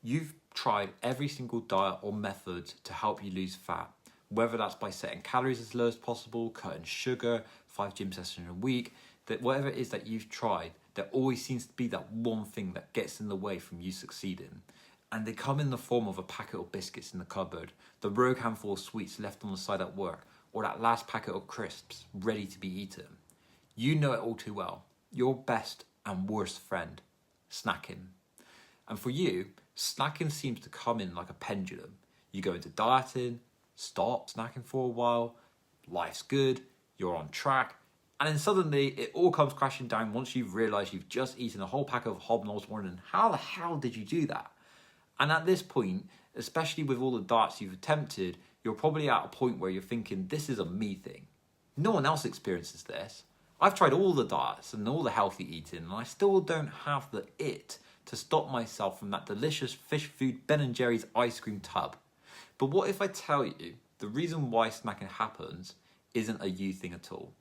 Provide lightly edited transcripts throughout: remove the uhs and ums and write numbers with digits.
You've tried every single diet or method to help you lose fat, whether that's by setting calories as low as possible, cutting sugar, 5 gym sessions a week, that whatever it is that you've tried, there always seems to be that one thing that gets in the way from you succeeding. And they come in the form of a packet of biscuits in the cupboard, the rogue handful of sweets left on the side at work, or that last packet of crisps ready to be eaten. You know it all too well. Your best and worst friend, snacking. And for you, snacking seems to come in like a pendulum. You go into dieting, stop snacking for a while, life's good, you're on track, and then suddenly it all comes crashing down once you've realised you've just eaten a whole pack of Hobnobs wondering, how the hell did you do that? And at this point, especially with all the diets you've attempted, you're probably at a point where you're thinking, this is a me thing. No one else experiences this. I've tried all the diets and all the healthy eating, and I still don't have the it to stop myself from that delicious fish food Ben & Jerry's ice cream tub. But what if I tell you the reason why snacking happens isn't a you thing at all?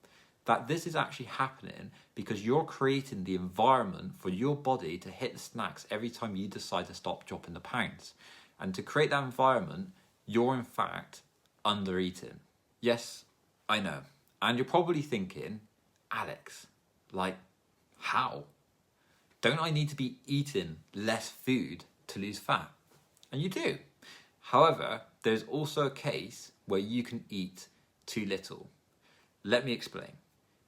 That this is actually happening because you're creating the environment for your body to hit the snacks every time you decide to stop dropping the pounds. And to create that environment, you're in fact under eating. Yes, I know. And you're probably thinking, Alex, like, how? Don't I need to be eating less food to lose fat? And you do. However, there's also a case where you can eat too little. Let me explain.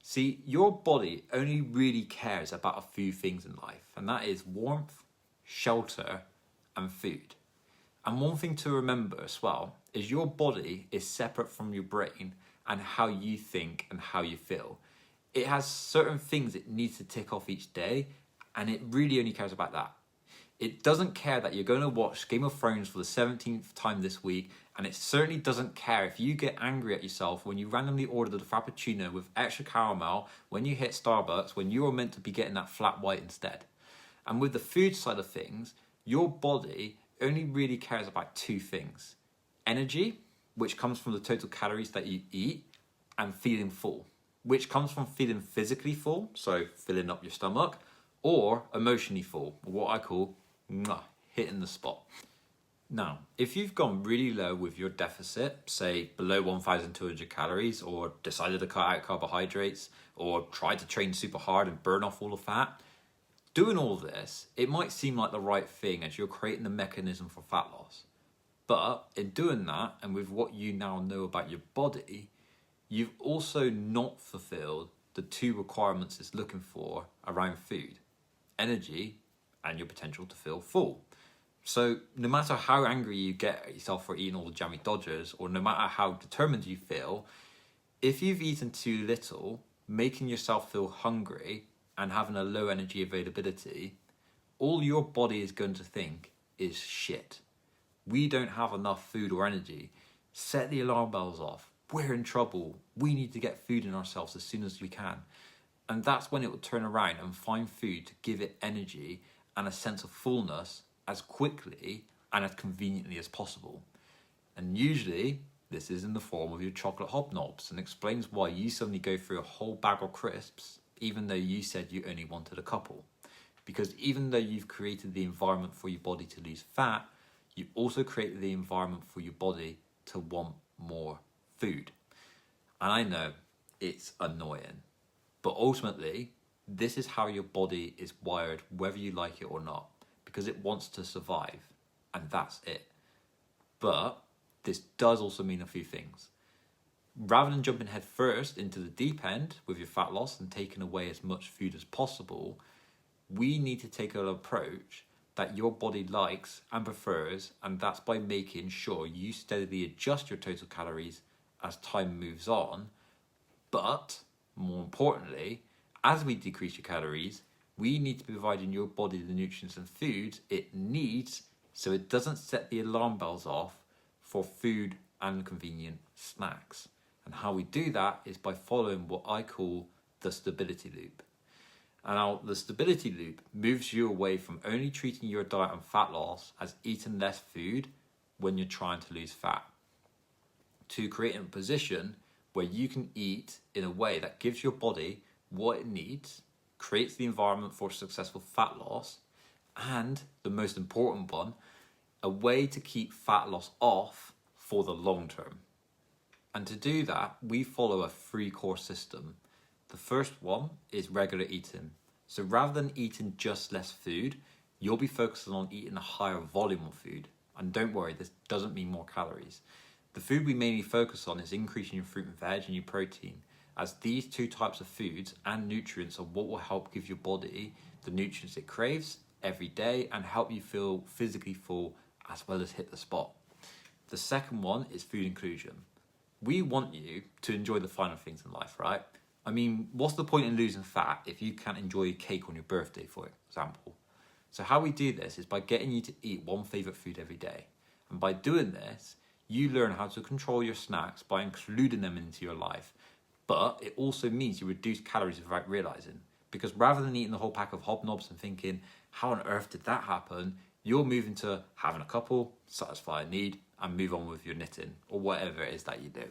See, your body only really cares about a few things in life, and that is warmth, shelter, and food. And one thing to remember as well is your body is separate from your brain and how you think and how you feel. It has certain things it needs to tick off each day, and it really only cares about that. It doesn't care that you're going to watch Game of Thrones for the 17th time this week, and it certainly doesn't care if you get angry at yourself when you randomly order the Frappuccino with extra caramel when you hit Starbucks when you were meant to be getting that flat white instead. And with the food side of things, your body only really cares about two things. Energy, which comes from the total calories that you eat, and feeling full, which comes from feeling physically full, so filling up your stomach, or emotionally full, what I call hitting the spot. Now, if you've gone really low with your deficit, say below 1,200 calories, or decided to cut out carbohydrates, or tried to train super hard and burn off all the fat, doing all this, it might seem like the right thing as you're creating the mechanism for fat loss. But in doing that, and with what you now know about your body, you've also not fulfilled the two requirements it's looking for around food: energy and your potential to feel full. So no matter how angry you get at yourself for eating all the jammy Dodgers, or no matter how determined you feel, if you've eaten too little, making yourself feel hungry and having a low energy availability, all your body is going to think is shit. We don't have enough food or energy. Set the alarm bells off. We're in trouble. We need to get food in ourselves as soon as we can. And that's when it will turn around and find food to give it energy and a sense of fullness as quickly and as conveniently as possible. And usually this is in the form of your chocolate Hobnobs, and explains why you suddenly go through a whole bag of crisps even though you said you only wanted a couple. Because even though you've created the environment for your body to lose fat, you also created the environment for your body to want more food. And I know it's annoying, but ultimately this is how your body is wired, whether you like it or not, because it wants to survive, and that's it. But this does also mean a few things. Rather than jumping head first into the deep end with your fat loss and taking away as much food as possible, we need to take an approach that your body likes and prefers, and that's by making sure you steadily adjust your total calories as time moves on. But more importantly, as we decrease your calories, we need to be providing your body the nutrients and foods it needs so it doesn't set the alarm bells off for food and convenient snacks. And how we do that is by following what I call the stability loop. And now the stability loop moves you away from only treating your diet and fat loss as eating less food when you're trying to lose fat, to creating a position where you can eat in a way that gives your body what it needs, creates the environment for successful fat loss, and the most important one, a way to keep fat loss off for the long term. And to do that, we follow a 3-core system. The first one is regular eating. So rather than eating just less food, you'll be focusing on eating a higher volume of food. And don't worry, this doesn't mean more calories. The food we mainly focus on is increasing your fruit and veg and your protein, as these 2 types of foods and nutrients are what will help give your body the nutrients it craves every day and help you feel physically full as well as hit the spot. The second one is food inclusion. We want you to enjoy the finer things in life, right? I mean, what's the point in losing fat if you can't enjoy a cake on your birthday, for example? So how we do this is by getting you to eat one favourite food every day. And by doing this, you learn how to control your snacks by including them into your life. But it also means you reduce calories without realising. Because rather than eating the whole pack of hobnobs and thinking, how on earth did that happen? You're moving to having a couple, satisfy a need, and move on with your knitting or whatever it is that you do.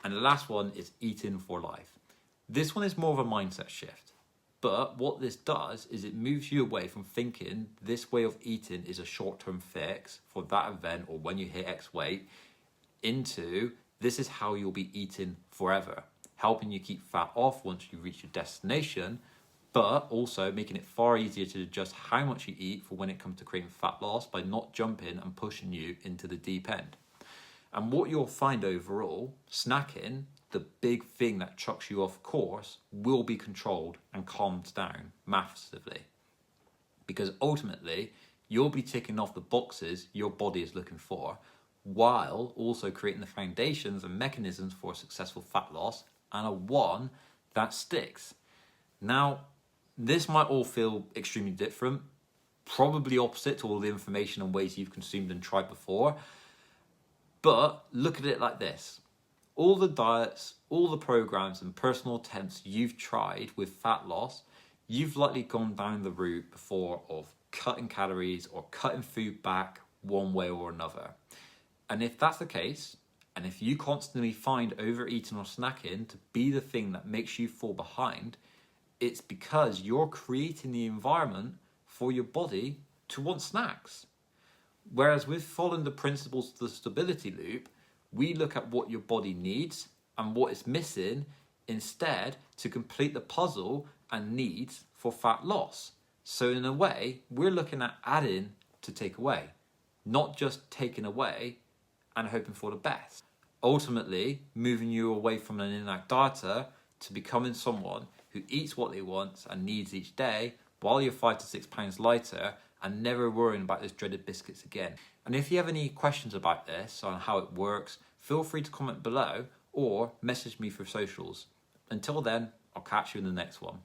And the last one is eating for life. This one is more of a mindset shift. But what this does is it moves you away from thinking this way of eating is a short-term fix for that event or when you hit X weight into this is how you'll be eating forever, helping you keep fat off once you reach your destination, but also making it far easier to adjust how much you eat for when it comes to creating fat loss by not jumping and pushing you into the deep end. And what you'll find overall, snacking, the big thing that chucks you off course, will be controlled and calmed down massively. Because ultimately, you'll be ticking off the boxes your body is looking for, while also creating the foundations and mechanisms for successful fat loss and a one that sticks. Now, this might all feel extremely different, probably opposite to all the information and ways you've consumed and tried before, but look at it like this. All the diets, all the programs and personal attempts you've tried with fat loss, you've likely gone down the route before of cutting calories or cutting food back one way or another. And if that's the case, and if you constantly find overeating or snacking to be the thing that makes you fall behind, it's because you're creating the environment for your body to want snacks. Whereas with following the principles of the stability loop, we look at what your body needs and what it's missing instead to complete the puzzle and needs for fat loss. So in a way, we're looking at adding to take away, not just taking away and hoping for the best. Ultimately, moving you away from an in-and-out dieter to becoming someone who eats what they want and needs each day while you're 5 to 6 pounds lighter and never worrying about those dreaded biscuits again. And if you have any questions about this, on how it works, feel free to comment below or message me through socials. Until then, I'll catch you in the next one.